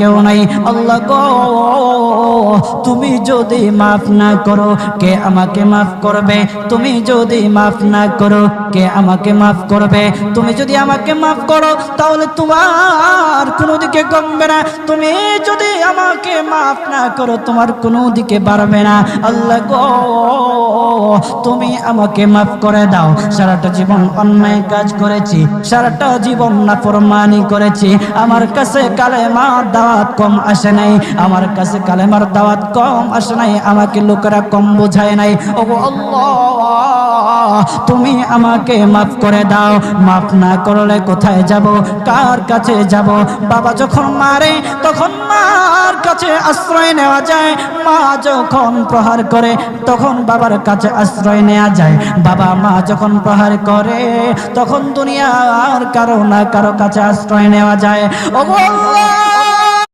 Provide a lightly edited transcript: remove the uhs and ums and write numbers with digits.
কেউ নাই। আল্লাহ গো, তুমি যদি মাফ না করো কে আমাকে মাফ করবে? তুমি যদি মাফ না করো কে আমাকে মাফ করবে? তুমি যদি আমাকে মাফ করো তাহলে তোমার কোনো দিকে কমবে না, তুমি যদি আমাকে মাফ না করো তোমার কোনো দিকে বাড়বে না। আল্লাহ গো, তুমি আমাকে মাফ করে দাও। সারাটা জীবন অন্যায় কাজ করেছি, সারাটা জীবন নাফরমানি করেছি, আমার কাছে কালেমার দাওয়াত কম আসে নাই, আমার কাছে কালেমার দাওয়াত কম আসে নাই, আমাকে লোকেরা কম বোঝায় নাই। ওগো আল্লাহ, তুমি আমাকে মাফ করে দাও। মাফ না করলে কোথায় যাব, কার কাছে যাব? বাবা যখন মারে তখন মার কাছে আশ্রয় নেওয়া যায়, মা যখন প্রহার করে তখন বাবার কাছে আশ্রয় নেওয়া যায়, বাবা মা যখন প্রহার করে তখন দুনিয়ার কারো না কারো কাছে আশ্রয় নেওয়া যায়। ওগো আল্লাহ,